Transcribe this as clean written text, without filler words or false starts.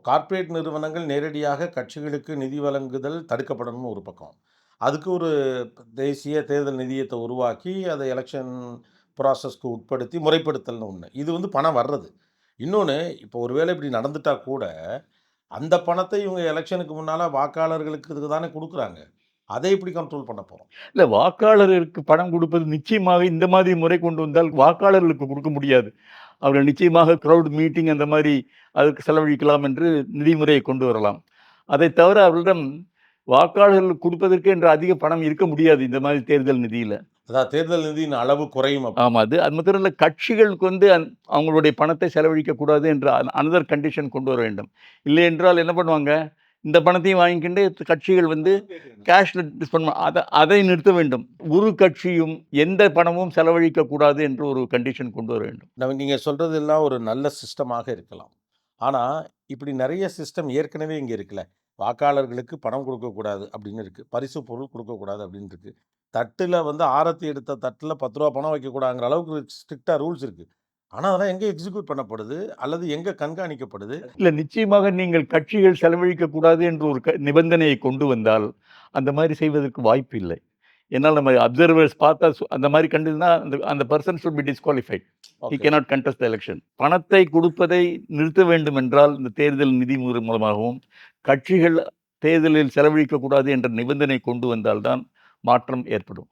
Corporate நிறுவனங்கள் நேரடியாக கட்சிகளுக்கு நிதி வழங்குதல் தடுக்கப்படணும்னு ஒரு பக்கம். அதுக்கு ஒரு தேசிய தேர்தல் நிதியத்த உருவாக்கி, அத எலக்ஷன் ப்ராசஸ்க்கு உட்படுத்தி முறைப்படுத்தல்னு ஒண்ணு. இது வந்து பணம் வர்றது. இன்னொன்னு, இப்போ ஒரு வேளை இப்படி நடந்துட்டா கூட, அந்த பணத்த இவங்க எலக்ஷனுக்கு முன்னால வாக்காளர்களுக்கு இதுக்கு தானே குடுக்குறாங்க. அதை எப்படி கண்ட்ரோல் பண்ண போறோம்? இல்ல வாக்காளருக்கு பணம் கொடுப்பது நிச்சயமாக இந்த மாதிரி முறை கொண்டு வந்தால் வாக்காளர்களுக்கு கொடுக்க முடியாது. அவர்கள் நிச்சயமாக கிரவுட் மீட்டிங் அந்த மாதிரி அதற்கு செலவழிக்கலாம் என்று நிதி முறையை கொண்டு வரலாம். அதை தவிர அவர்களிடம் வாக்காளர்களுக்கு கொடுப்பதற்கு என்று அதிக பணம் இருக்க முடியாது இந்த மாதிரி தேர்தல் நிதியில. அதான் தேர்தல் நிதியின் அளவு குறையும் அப்ப. ஆமா. அது மாத்திரம் இல்ல கட்சிகளுக்கு வந்து அவங்களுடைய பணத்தை செலவழிக்கக் கூடாது என்ற அனதர் கண்டிஷன் கொண்டு வர வேண்டும். இல்லை என்றால் என்ன பண்ணுவாங்க? இந்த பணத்தையும் வாங்கிக்கிண்டு கட்சிகள் வந்து கேஷ்ல டிஸ்பெண்ட் அதை நிறுத்த வேண்டும். ஒரு கட்சியும் எந்த பணமும் செலவழிக்கக் கூடாது என்று ஒரு கண்டிஷன் கொண்டு வர வேண்டும். நீங்க சொல்றதெல்லாம் ஒரு நல்ல சிஸ்டமாக இருக்கலாம். ஆனா, இப்படி நெறைய சிஸ்டம் ஏற்கனவே இங்க இருக்குல்ல. வாக்காளர்களுக்கு பணம் குடுக்கக்கூடாது அப்படின்னு இருக்கு. பரிசு பொருள் குடுக்கக்கூடாது அப்படின்னு இருக்கு. தட்டுல வந்து ஆரத்தி எடுத்த தட்டுல ரூ. 10 பணம் வைக்கக்கூடாதுங்கிற அளவுக்கு ஸ்ட்ரிக்ட்டா ரூல்ஸ் இருக்கு. ஆனா, அதெல்லாம் எங்க எக்ஸிக்யூட் பண்ணப்படுது? அல்லது எங்க கண்காணிக்கப்படுது? இல்ல நிச்சயமாக நீங்கள் கட்சிகள் செலவழிக்கக் கூடாது என்று ஒரு நிபந்தனையை கொண்டு வந்தால், அந்த மாரி செய்வதற்கு வாய்ப்பு இல்லை. ஏனால் நம்ம அப்சர்வர்ஸ் பார்த்தா அந்த மாரி கண்டதுன்னா அந்த அந்த person should be disqualified. He okay. Cannot contest the election. பணத்தை கொடுப்பதை நிறுத்த வேண்டும் என்றால், இந்த தேர்தல் நிதி மூலமாகவும், கட்சிகள் தேர்தலில் செலவழிக்கக்கூடாது என்ற நிபந்தனை கொண்டு வந்தால் தான் மாற்றம் ஏற்படும்.